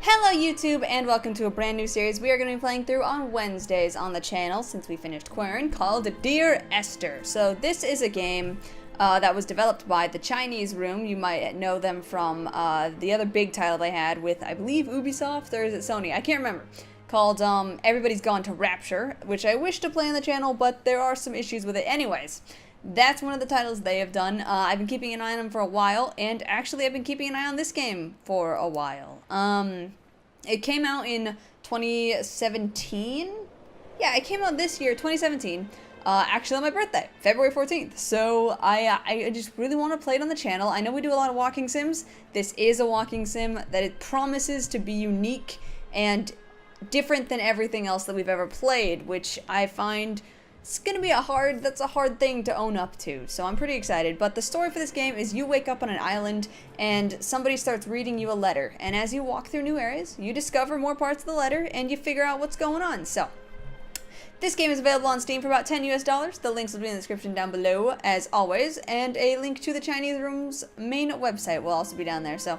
Hello YouTube and welcome to a brand new series we are going to be playing through on Wednesdays on the channel since we finished Quern, called Dear Esther. So this is a game that was developed by the Chinese Room. You might know them from the other big title they had with, I believe, Ubisoft, or is it Sony? I can't remember. Called Everybody's Gone to Rapture, which I wish to play on the channel, but there are some issues with it. Anyways, that's one of the titles they have done. I've been keeping an eye on them for a while, and actually I've been keeping an eye on this game for a while. It came out in 2017? Yeah, it came out this year, 2017, actually on my birthday, February 14th. So I just really want to play it on the channel. I know we do a lot of walking sims. This is a walking sim that it promises to be unique and different than everything else that we've ever played, which I find it's gonna be a hard thing to own up to, so I'm pretty excited. But the story for this game is you wake up on an island and somebody starts reading you a letter, and as you walk through new areas, you discover more parts of the letter and you figure out what's going on. So this game is available on Steam for about $10 US. The links will be in the description down below, as always, and a link to the Chinese Room's main website will also be down there, so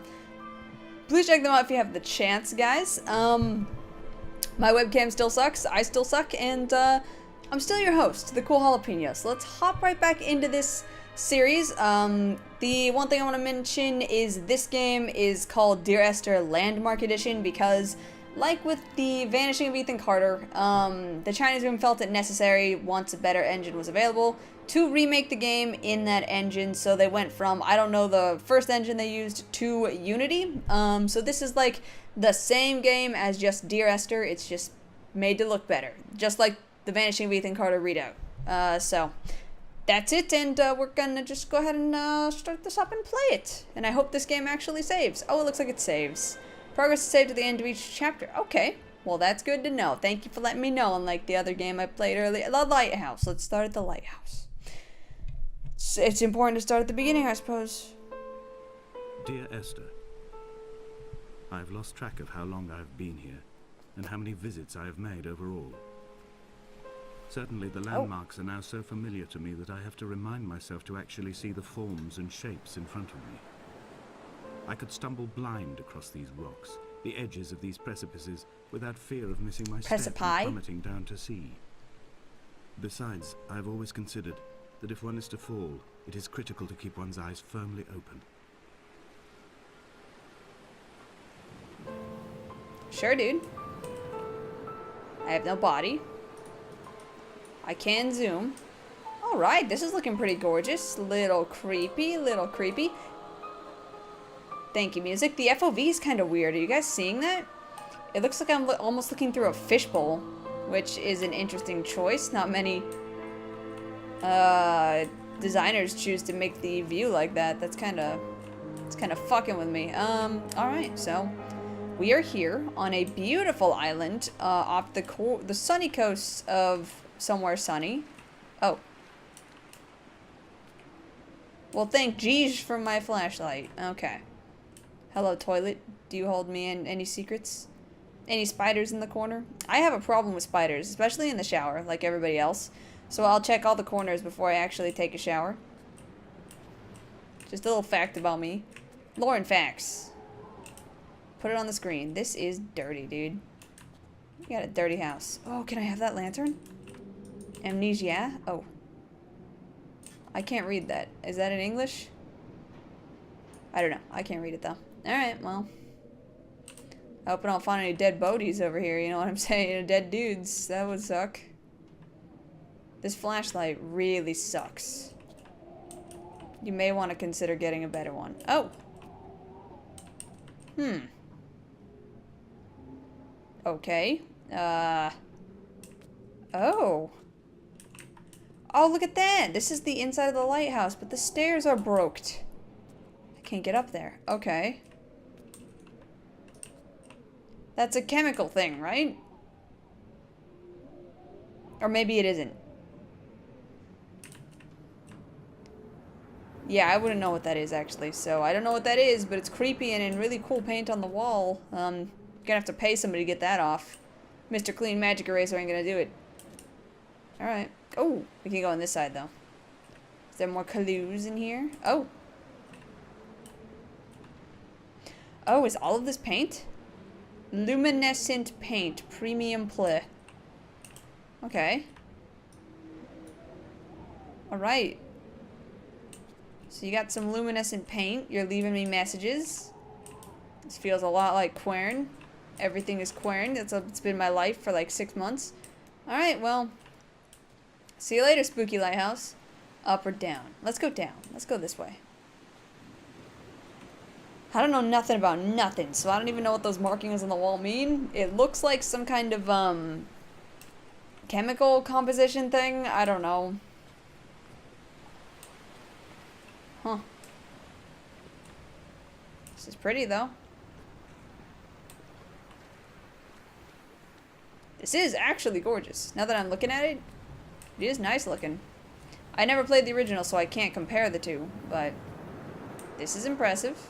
please check them out if you have the chance, guys. My webcam still sucks, I still suck, and I'm still your host, TheCoolJalapeno. So let's hop right back into this series. The one thing I want to mention is this game is called Dear Esther Landmark Edition because, like with the Vanishing of Ethan Carter, the Chinese Room felt it necessary, once a better engine was available, to remake the game in that engine. So they went from, I don't know, the first engine they used to Unity. So this is like the same game as just Dear Esther. It's just made to look better, just like the Vanishing of Ethan Carter readout. So that's it, and we're gonna just go ahead and start this up and play it. And I hope this game actually saves. Oh, it looks like it saves. Progress is saved at the end of each chapter. Okay, well that's good to know. Thank you for letting me know, unlike the other game I played earlier, the lighthouse. Let's start at the lighthouse. It's important to start at the beginning, I suppose. Dear Esther, I've lost track of how long I've been here, and how many visits I have made overall. Certainly the landmarks are now so familiar to me that I have to remind myself to actually see the forms and shapes in front of me. I could stumble blind across these rocks, the edges of these precipices, without fear of missing my step and plummeting down to sea. Besides, I have always considered that if one is to fall, it is critical to keep one's eyes firmly open. Sure, dude. I have no body. I can zoom. Alright, this is looking pretty gorgeous. Little creepy, little creepy. Thank you, music. The FOV is kind of weird. Are you guys seeing that? It looks like I'm almost looking through a fishbowl, which is an interesting choice. Not many designers choose to make the view like that. It's kind of fucking with me. Alright, so we are here on a beautiful island off the sunny coast of somewhere sunny. Oh. Well, thank Jeez for my flashlight. Okay. Hello, toilet. Do you hold me in any secrets? Any spiders in the corner? I have a problem with spiders, especially in the shower, like everybody else. So I'll check all the corners before I actually take a shower. Just a little fact about me. Lauren facts. Put it on the screen. This is dirty, dude. You got a dirty house. Oh, can I have that lantern? Amnesia? Oh. I can't read that. Is that in English? I don't know. I can't read it though. Alright, well. I hope I don't find any dead bodies over here, you know what I'm saying? Dead dudes. That would suck. This flashlight really sucks. You may want to consider getting a better one. Oh! Okay. Oh. Oh, look at that! This is the inside of the lighthouse, but the stairs are broked. I can't get up there. Okay. That's a chemical thing, right? Or maybe it isn't. Yeah, I wouldn't know what that is, actually. So, I don't know what that is, but it's creepy and in really cool paint on the wall. You're gonna have to pay somebody to get that off. Mr. Clean Magic Eraser ain't gonna do it. Alright. Oh, we can go on this side, though. Is there more clues in here? Oh. Oh, is all of this paint? Luminescent paint. Premium play. Okay. Alright. So you got some luminescent paint. You're leaving me messages. This feels a lot like Quern. Everything is Quern. It's been my life for like 6 months. Alright, well. See you later, spooky lighthouse. Up or down? Let's go down. Let's go this way. I don't know nothing about nothing, so I don't even know what those markings on the wall mean. It looks like some kind of, chemical composition thing. I don't know. Huh. This is pretty, though. This is actually gorgeous. Now that I'm looking at it, it is nice looking. I never played the original, so I can't compare the two, but this is impressive.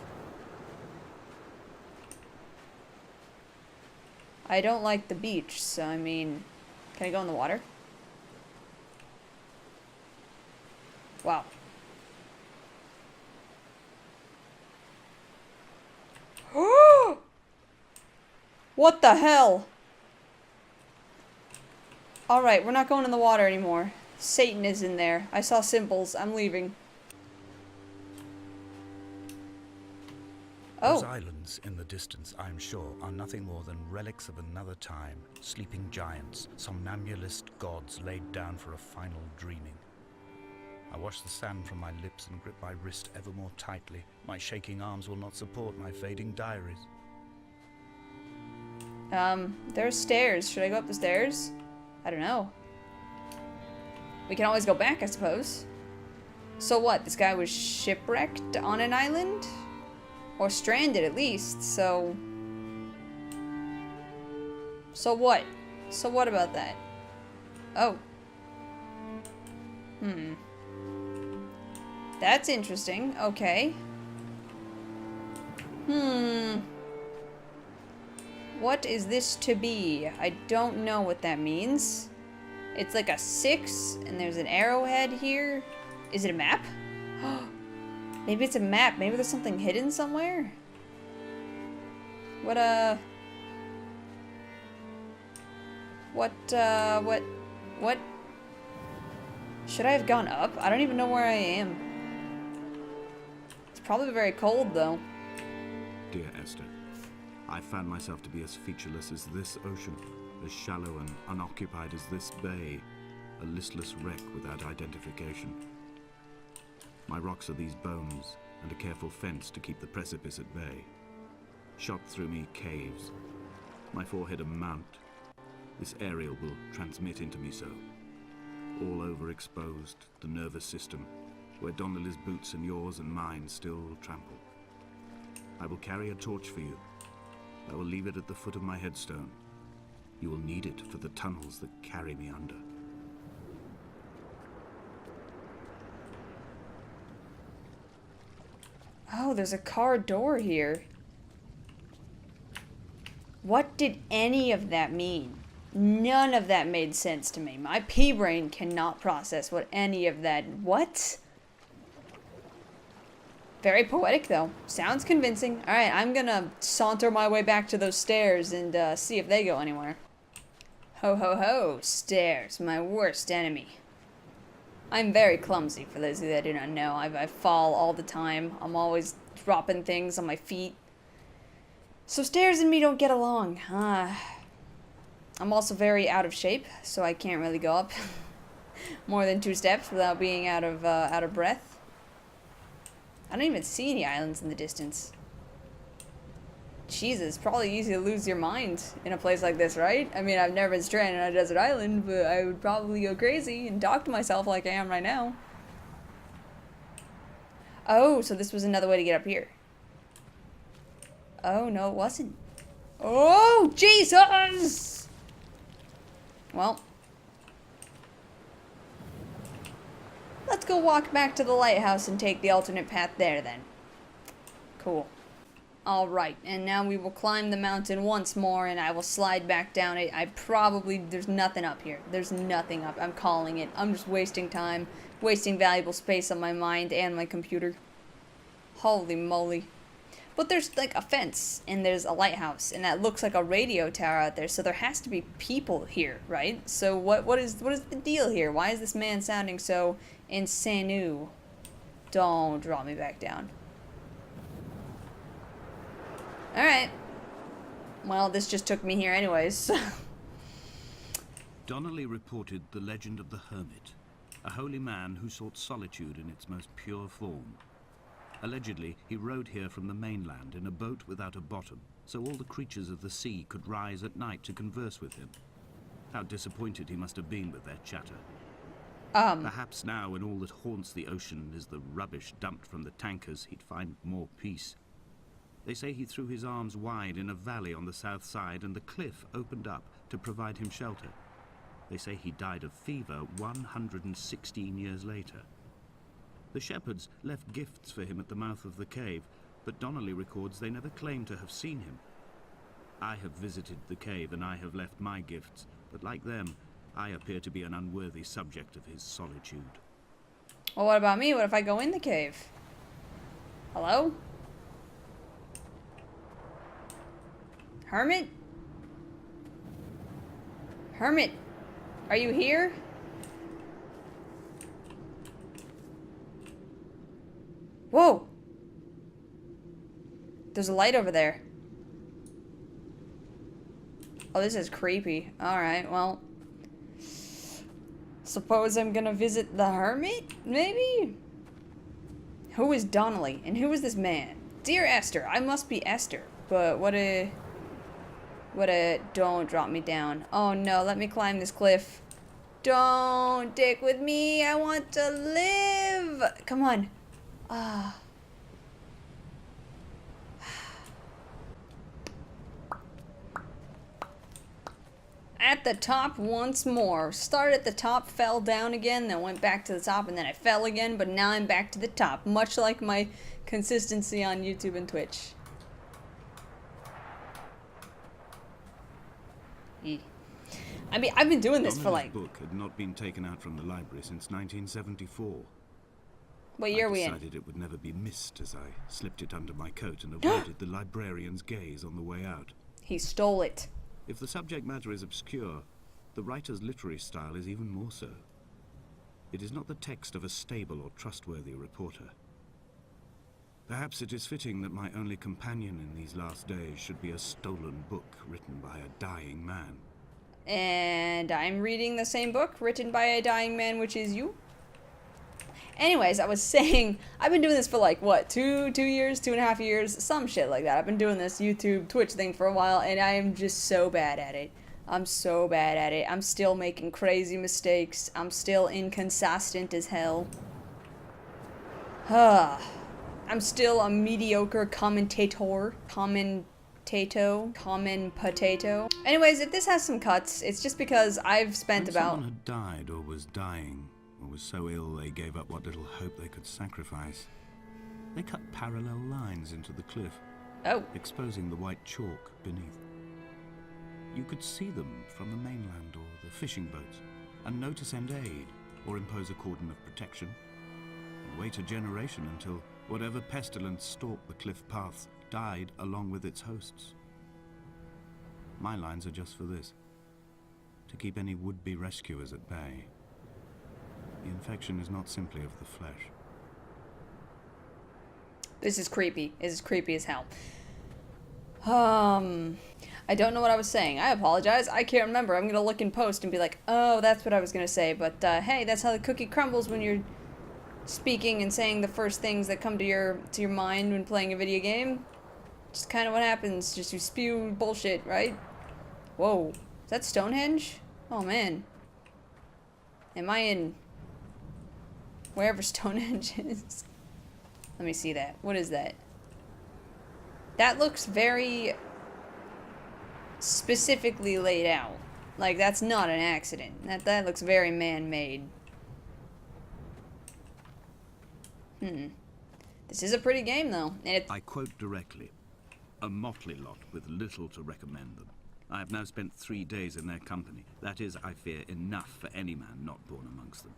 I don't like the beach, so I mean, can I go in the water? Wow. What the hell? Alright, we're not going in the water anymore. Satan is in there. I saw symbols. I'm leaving. Those islands in the distance, I'm sure, are nothing more than relics of another time. Sleeping giants, somnambulist gods laid down for a final dreaming. I wash the sand from my lips and grip my wrist ever more tightly. My shaking arms will not support my fading diaries. There are stairs. Should I go up the stairs? I don't know. We can always go back, I suppose. So what? This guy was shipwrecked on an island? Or stranded, at least, so... So what? So what about that? Oh. That's interesting. Okay. What is this to be? I don't know what that means. It's like a 6, and there's an arrowhead here. Is it a map? Maybe it's a map. Maybe there's something hidden somewhere? What? Should I have gone up? I don't even know where I am. It's probably very cold, though. Dear Esther, I found myself to be as featureless as this ocean, as shallow and unoccupied as this bay, a listless wreck without identification. My rocks are these bones, and a careful fence to keep the precipice at bay. Shot through me caves, my forehead a mount. This aerial will transmit into me so. All overexposed, the nervous system, where Donnelly's boots and yours and mine still trample. I will carry a torch for you. I will leave it at the foot of my headstone. You will need it for the tunnels that carry me under. Oh, there's a car door here. What did any of that mean? None of that made sense to me. My pea brain cannot process what any of that... What? Very poetic, though. Sounds convincing. Alright, I'm gonna saunter my way back to those stairs and see if they go anywhere. Ho ho ho, stairs, my worst enemy. I'm very clumsy, for those of you that do not know. I fall all the time. I'm always dropping things on my feet. So stairs and me don't get along. I'm also very out of shape, so I can't really go up more than 2 steps without being out of breath. I don't even see any islands in the distance. Jesus, probably easy to lose your mind in a place like this, right? I mean, I've never been stranded on a desert island, but I would probably go crazy and talk to myself like I am right now. Oh, so this was another way to get up here. Oh, no, it wasn't. Oh, Jesus! Well. Let's go walk back to the lighthouse and take the alternate path there, then. Cool. Alright, and now we will climb the mountain once more, and I will slide back down it. There's nothing up here. There's nothing up. I'm calling it. I'm just wasting time, wasting valuable space on my mind and my computer. Holy moly. But there's like a fence and there's a lighthouse and that looks like a radio tower out there, so there has to be people here, right? So what is the deal here? Why is this man sounding so insane? Don't draw me back down. Alright. Well, this just took me here anyways. Donnelly reported the legend of the Hermit, a holy man who sought solitude in its most pure form. Allegedly, he rode here from the mainland in a boat without a bottom, so all the creatures of the sea could rise at night to converse with him. How disappointed he must have been with their chatter. Perhaps now, when all that haunts the ocean is the rubbish dumped from the tankers, he'd find more peace. They say he threw his arms wide in a valley on the south side, and the cliff opened up to provide him shelter. They say he died of fever 116 years later. The shepherds left gifts for him at the mouth of the cave, but Donnelly records they never claimed to have seen him. I have visited the cave and I have left my gifts, but like them, I appear to be an unworthy subject of his solitude. Well, what about me? What if I go in the cave? Hello? Hermit? Hermit, are you here? Whoa! There's a light over there. Oh, this is creepy. Alright, well. Suppose I'm gonna visit the Hermit, maybe? Who is Donnelly, and who is this man? Dear Esther, I must be Esther, but what a... Don't drop me down. Oh no, let me climb this cliff. Don't dick with me, I want to live! Come on. At the top once more. Started at the top, fell down again, then went back to the top, and then I fell again, but now I'm back to the top. Much like my consistency on YouTube and Twitch. I mean, I've been doing this for like... The book had not been taken out from the library since 1974. What year are we in? I decided it would never be missed as I slipped it under my coat and avoided the librarian's gaze on the way out. He stole it. If the subject matter is obscure, the writer's literary style is even more so. It is not the text of a stable or trustworthy reporter. Perhaps it is fitting that my only companion in these last days should be a stolen book written by a dying man. And I'm reading the same book written by a dying man, which is you. Anyways, I was saying, I've been doing this for like, what, 2 years, 2.5 years, some shit like that. I've been doing this YouTube, Twitch thing for a while, and I am just so bad at it. I'm so bad at it. I'm still making crazy mistakes. I'm still inconsistent as hell. I'm still a mediocre commentator. Common potato. Anyways, if this has some cuts, it's just because I've spent when about... someone had died or was dying, or was so ill they gave up what little hope they could sacrifice, they cut parallel lines into the cliff, exposing the white chalk beneath. You could see them from the mainland or the fishing boats, and know to send aid, or impose a cordon of protection, and wait a generation until whatever pestilence stalked the cliff paths died along with its hosts. My lines are just for this, to keep any would-be rescuers at bay. The infection is not simply of the flesh. This is creepy. This is creepy as hell. I don't know what I was saying. I apologize. I can't remember. I'm gonna look in post and be like, oh, that's what I was gonna say. But, hey, that's how the cookie crumbles when you're speaking and saying the first things that come to your mind when playing a video game. Just kind of what happens. Just you spew bullshit, right? Whoa. Is that Stonehenge? Oh, man. Am I in... wherever Stonehenge is? Let me see that. What is that? That looks very... specifically laid out. Like, that's not an accident. That looks very man-made. This is a pretty game, though. And I quote directly. A motley lot with little to recommend them. I have now spent 3 days in their company. That is, I fear, enough for any man not born amongst them.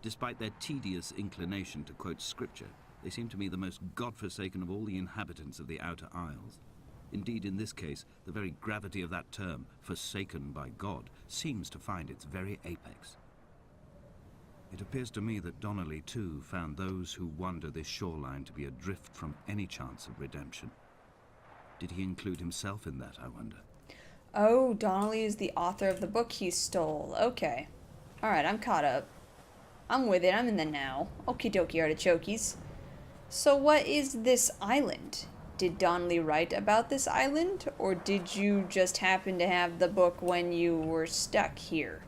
Despite their tedious inclination to quote scripture, They seem to me the most godforsaken of all the inhabitants of the Outer Isles. Indeed, in this case, the very gravity of that term, forsaken by God, seems to find its very apex. It appears to me that Donnelly, too, found those who wander this shoreline to be adrift from any chance of redemption. Did he include himself in that, I wonder? Oh, Donnelly is the author of the book he stole. Okay. Alright, I'm caught up. I'm with it. I'm in the now. Okie dokie, artichokes. So what is this island? Did Donnelly write about this island? Or did you just happen to have the book when you were stuck here?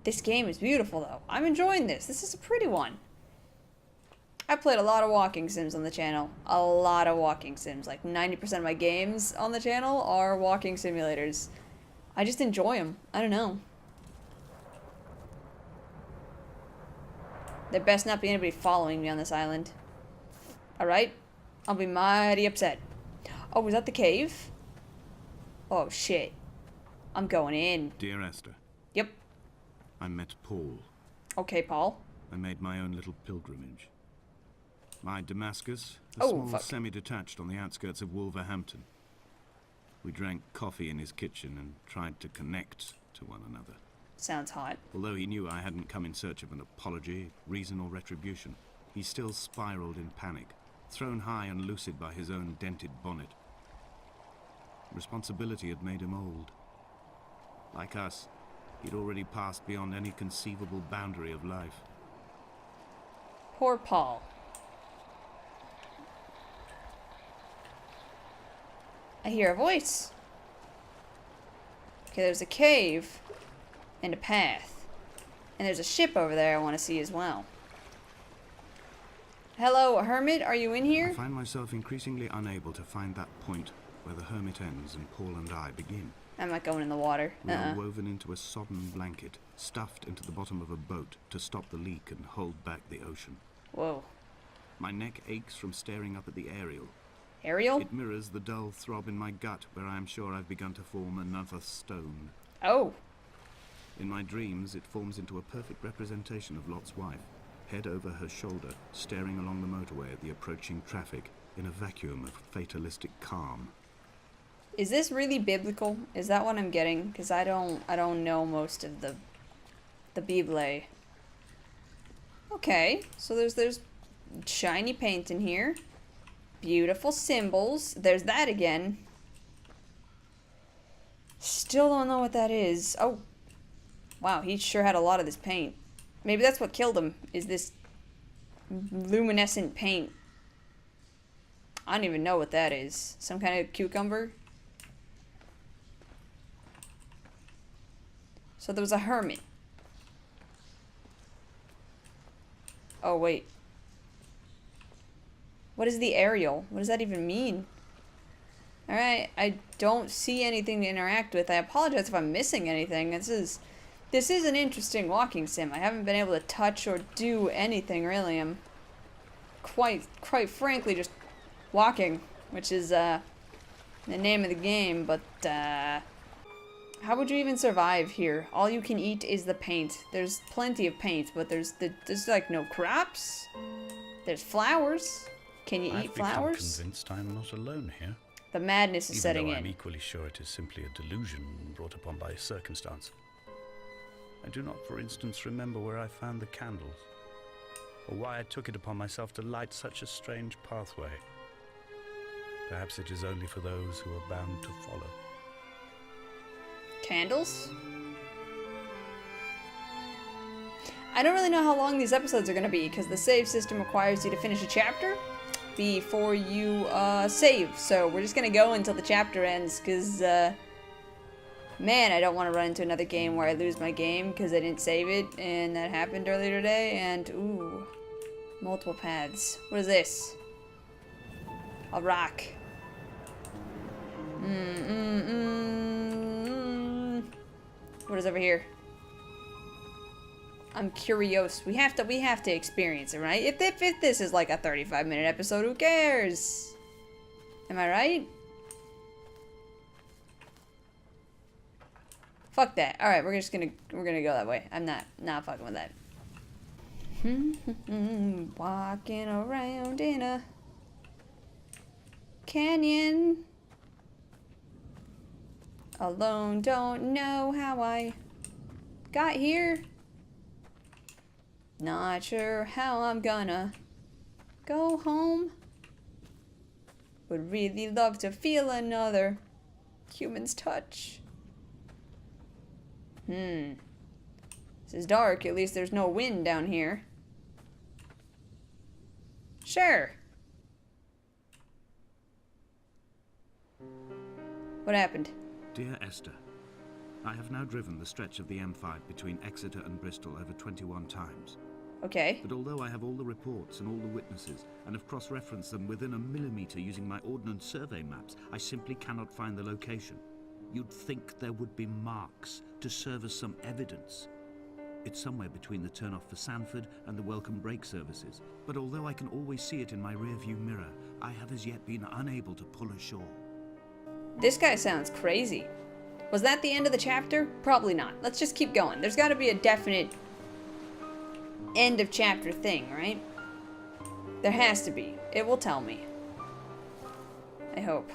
This game is beautiful, though. I'm enjoying this. This is a pretty one. I played a lot of walking sims on the channel. A lot of walking sims. Like 90% of my games on the channel are walking simulators. I just enjoy them. I don't know. There best not be anybody following me on this island. Alright? I'll be mighty upset. Oh, was that the cave? Oh, shit. I'm going in. Dear Esther. Yep. I met Paul. Okay, Paul. I made my own little pilgrimage. My Damascus, a Oh, small fuck. semi-detached on the outskirts of Wolverhampton. We drank coffee in his kitchen and tried to connect to one another. Sounds hot. Although he knew I hadn't come in search of an apology, reason or retribution, he still spiraled in panic, thrown high and lucid by his own dented bonnet. Responsibility had made him old. Like us, he'd already passed beyond any conceivable boundary of life. Poor Paul. I hear a voice. Okay, there's a cave and a path. And there's a ship over there I want to see as well. Hello, Hermit, are you in I here? find myself increasingly unable to find that point where the hermit ends and Paul and I begin. I'm not going in the water. We are woven into a sodden blanket, stuffed into the bottom of a boat to stop the leak and hold back the ocean. Whoa. My neck aches from staring up at the aerial. Ariel? It mirrors the dull throb in my gut where I am sure I've begun to form another stone. Oh. In my dreams, it forms into a perfect representation of Lot's wife, head over her shoulder, staring along the motorway at the approaching traffic in a vacuum of fatalistic calm. Is this really biblical? Is that what I'm getting? Because I don't know most of the Bible. Okay, so there's shiny paint in here. Beautiful symbols. There's that again. Still don't know what that is. Oh. Wow, he sure had a lot of this paint. Maybe that's what killed him, is this luminescent paint. I don't even know what that is. Some kind of cucumber? So there was a hermit. Oh, wait. What is the aerial? What does that even mean? Alright, I don't see anything to interact with. I apologize if I'm missing anything. This is an interesting walking sim. I haven't been able to touch or do anything, really. I'm quite frankly just walking, which is the name of the game, but how would you even survive here? All you can eat is the paint. There's plenty of paint, but there's like no crops. There's flowers. Can you eat flowers? I've become convinced I'm not alone here. The madness is Even setting though in. I'm equally sure it is simply a delusion brought upon by circumstance. I do not, for instance, remember where I found the candles, or why I took it upon myself to light such a strange pathway. Perhaps it is only for those who are bound to follow. Candles? I don't really know how long these episodes are going to be, because the save system requires you to finish a chapter before you save. So we're just going to go until the chapter ends, because, man, I don't want to run into another game where I lose my game because I didn't save it, and that happened earlier today, and, ooh, multiple paths. What is this? A rock. What is over here? I'm curious. We have to experience it, right? If this is like a 35-minute episode, who cares? Am I right? Fuck that. All right, we're gonna go that way. I'm not fucking with that. Walking around in a canyon. Alone, don't know how I got here. Not sure how I'm gonna go home. Would really love to feel another human's touch. This is dark. At least there's no wind down here. Sure. What happened? Dear Esther, I have now driven the stretch of the M5 between Exeter and Bristol over 21 times. Okay. But although I have all the reports and all the witnesses, and have cross-referenced them within a millimetre using my Ordnance Survey maps, I simply cannot find the location. You'd think there would be marks to serve as some evidence. It's somewhere between the turn-off for Sanford and the welcome break services. But although I can always see it in my rear-view mirror, I have as yet been unable to pull ashore. This guy sounds crazy. Was that the end of the chapter? Probably not. Let's just keep going. There's got to be a definite end of chapter thing, right? There has to be. It will tell me. I hope.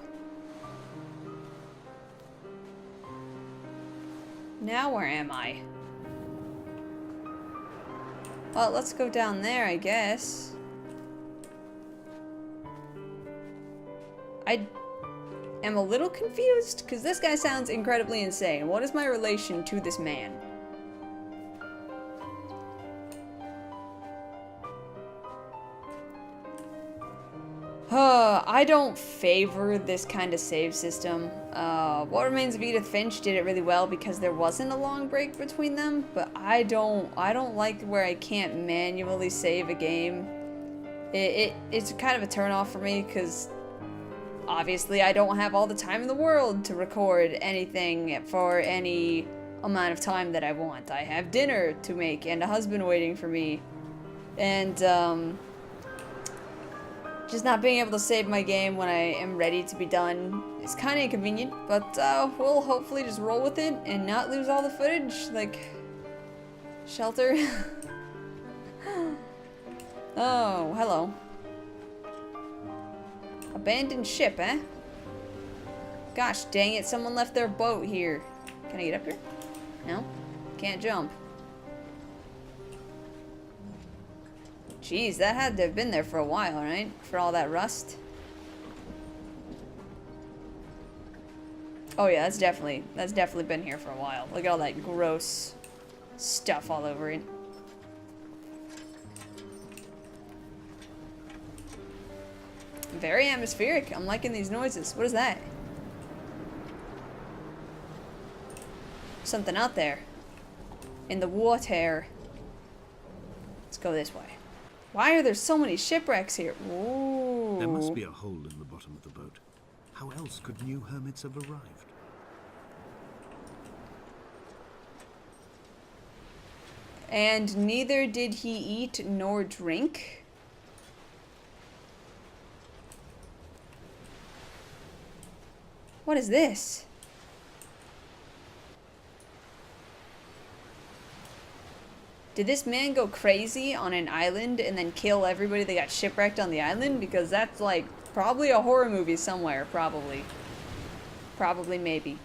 Now where am I? Well, let's go down there, I guess. I am a little confused, because this guy sounds incredibly insane. What is my relation to this man? I don't favor this kind of save system. What Remains of Edith Finch did it really well because there wasn't a long break between them, but I don't like where I can't manually save a game. It's kind of a turnoff for me because obviously I don't have all the time in the world to record anything for any amount of time that I want. I have dinner to make and a husband waiting for me, and just not being able to save my game when I am ready to be done is kind of inconvenient, but we'll hopefully just roll with it and not lose all the footage, like Shelter. Oh, hello. Abandoned ship, eh? Gosh dang it, someone left their boat here. Can I get up here? No? Can't jump. Jeez, that had to have been there for a while, right? For all that rust. Oh yeah, that's definitely been here for a while. Look at all that gross stuff all over it. Very atmospheric. I'm liking these noises. What is that? Something out there. In the water. Let's go this way. Why are there so many shipwrecks here? Ooh. There must be a hole in the bottom of the boat. How else could new hermits have arrived? And neither did he eat nor drink. What is this? Did this man go crazy on an island and then kill everybody that got shipwrecked on the island? Because that's like probably a horror movie somewhere, probably. Probably, maybe.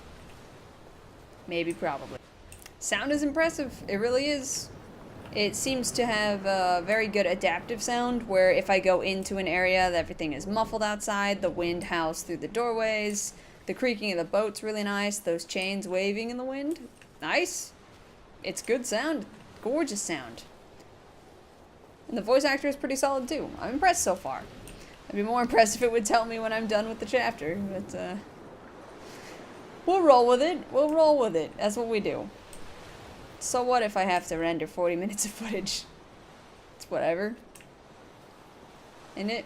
Maybe, probably. Sound is impressive. It really is. It seems to have a very good adaptive sound where if I go into an area, everything is muffled outside, the wind howls through the doorways, the creaking of the boat's really nice, those chains waving in the wind. Nice. It's good sound. Gorgeous sound. And the voice actor is pretty solid too. I'm impressed so far. I'd be more impressed if it would tell me when I'm done with the chapter, but we'll roll with it. We'll roll with it. That's what we do. So what if I have to render 40 minutes of footage? It's whatever. Isn't it?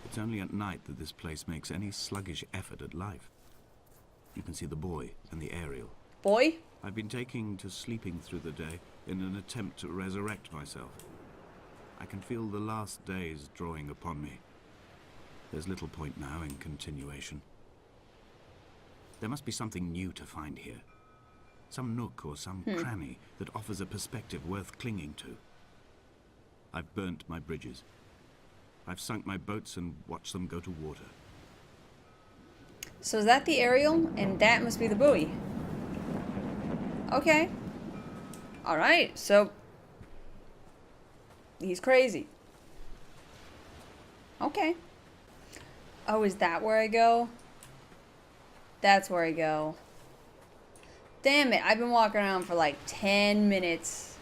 It's only at night that this place makes any sluggish effort at life. You can see the buoy and the aerial. Boy? I've been taking to sleeping through the day in an attempt to resurrect myself. I can feel the last days drawing upon me. There's little point now in continuation. There must be something new to find here. Some nook or some cranny that offers a perspective worth clinging to. I've burnt my bridges. I've sunk my boats and watched them go to water. So is that the aerial? And that must be the buoy. Okay. Alright, so... he's crazy. Okay. Oh, is that where I go? That's where I go. Damn it, I've been walking around for like 10 minutes.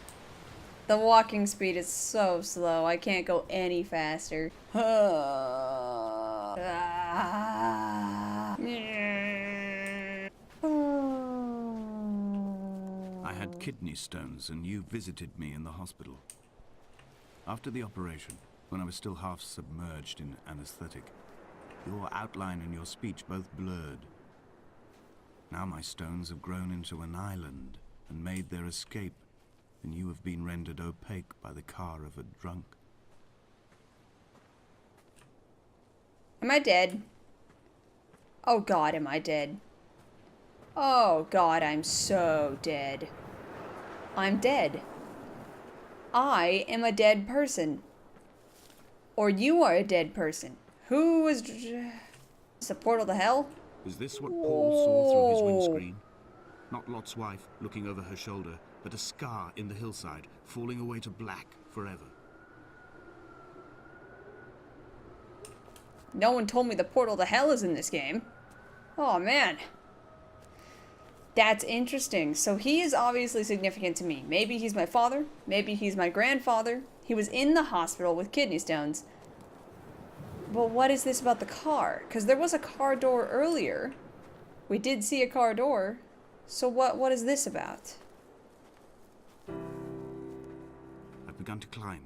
The walking speed is so slow, I can't go any faster. I had kidney stones and you visited me in the hospital. After the operation, when I was still half submerged in anesthetic, your outline and your speech both blurred. Now my stones have grown into an island and made their escape, and you have been rendered opaque by the car of a drunk. Am I dead? Oh God, am I dead? Oh God, I'm so dead. I'm dead. I am a dead person. Or you are a dead person. Who was... Is a portal to hell? Is this what Paul saw through his windscreen? Not Lot's wife looking over her shoulder, but a scar in the hillside, falling away to black forever. No one told me the portal to hell is in this game. Oh man. That's interesting. So he is obviously significant to me. Maybe he's my father. Maybe he's my grandfather. He was in the hospital with kidney stones. But what is this about the car? Because there was a car door earlier. We did see a car door. So what is this about? I've begun to climb,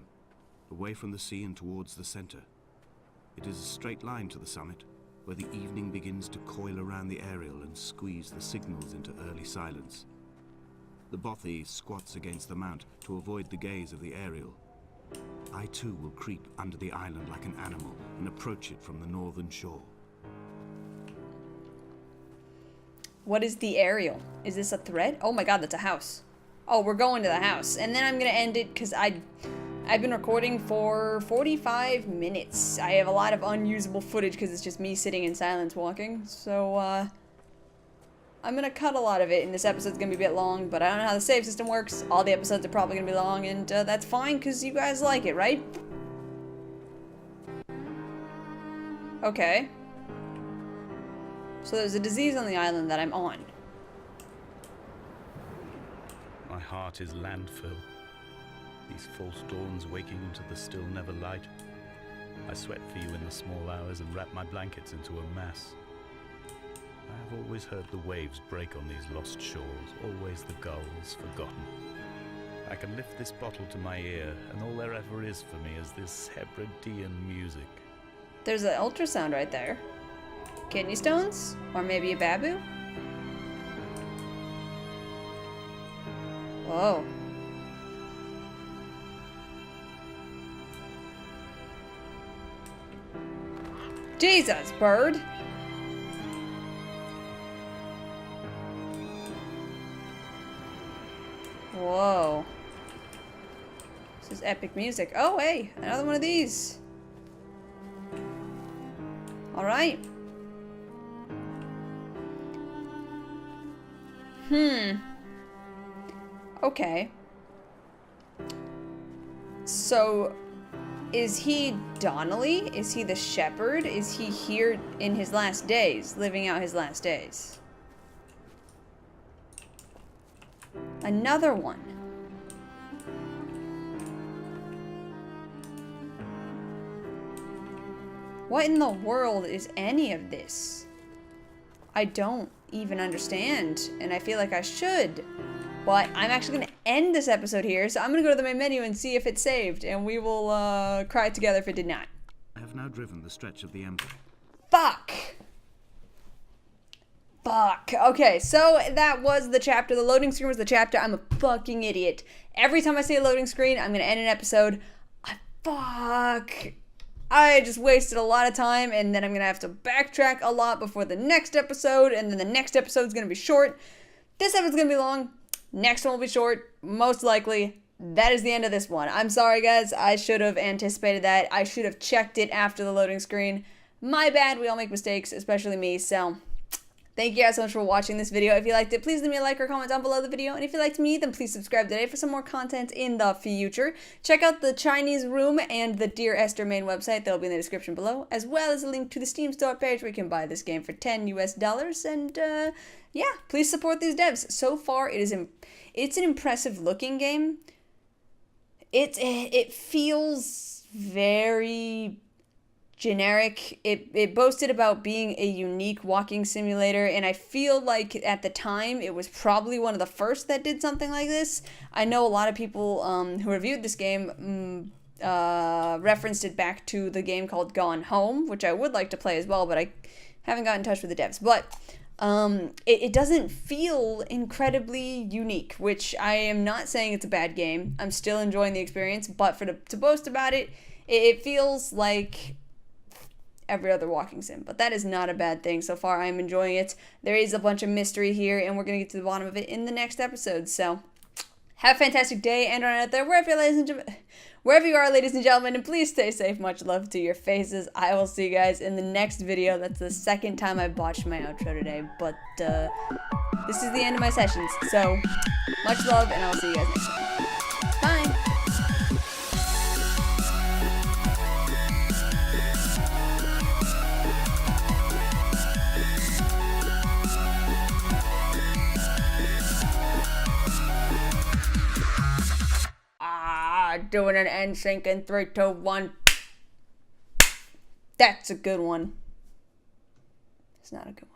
away from the sea and towards the center. It is a straight line to the summit, where the evening begins to coil around the aerial and squeeze the signals into early silence. The bothy squats against the mount to avoid the gaze of the aerial. I too will creep under the island like an animal and approach it from the northern shore. What is the aerial? Is this a threat? Oh my God, that's a house. Oh, we're going to the house. And then I'm gonna end it because I've been recording for 45 minutes. I have a lot of unusable footage because it's just me sitting in silence walking. So, I'm gonna cut a lot of it, and this episode's gonna be a bit long, but I don't know how the save system works. All the episodes are probably gonna be long, and that's fine because you guys like it, right? Okay. So there's a disease on the island that I'm on. My heart is landfill. These false dawns waking into the still never light. I sweat for you in the small hours and wrap my blankets into a mass. I have always heard the waves break on these lost shores, always the gulls forgotten. I can lift this bottle to my ear, and all there ever is for me is this Hebridean music. There's an ultrasound right there. Kidney stones? Or maybe a babu? Whoa. Jesus, bird! Whoa. This is epic music. Oh, hey! Another one of these! Alright. Okay. So, is he Donnelly? Is he the shepherd? Is he here in his last days, living out his last days? Another one. What in the world is any of this? I don't even understand, and I feel like I should. But I'm actually going to end this episode here, so I'm going to go to the main menu and see if it's saved, and we will cry together if it did not. I have now driven the stretch of the Ember. Fuck! Fuck. Okay, so that was the chapter. The loading screen was the chapter. I'm a fucking idiot. Every time I see a loading screen, I'm going to end an episode. Fuck. I just wasted a lot of time, and then I'm going to have to backtrack a lot before the next episode, and then the next episode's going to be short. This episode's going to be long. Next one will be short, most likely. that is the end of this one. I'm sorry, guys. I should have anticipated that. I should have checked it after the loading screen. My bad. We all make mistakes, especially me. So, thank you guys so much for watching this video. If you liked it, please leave me a like or comment down below the video. And if you liked me, then please subscribe today for some more content in the future. Check out the Chinese room and the Dear Esther main website. They'll be in the description below, as well as a link to the Steam store page where you can buy this game for $10 US. And yeah, please support these devs. So far, it's an impressive looking game. It feels very generic. It boasted about being a unique walking simulator, and I feel like at the time it was probably one of the first that did something like this. I know a lot of people who reviewed this game referenced it back to the game called Gone Home, which I would like to play as well, but I haven't got in touch with the devs. But it doesn't feel incredibly unique, which I am not saying it's a bad game. I'm still enjoying the experience, but to boast about it, it feels like every other walking sim, but that is not a bad thing. So far, I'm enjoying it. There is a bunch of mystery here, and we're going to get to the bottom of it in the next episode. So, have a fantastic day and run out there, wherever you are, ladies and gentlemen, and please stay safe. Much love to your faces. I will see you guys in the next video. That's the second time I botched my outro today, but this is the end of my sessions. So, much love, and I'll see you guys next time. Bye! Doing an NSYNC in 3, 2, 1. That's a good one. It's not a good one.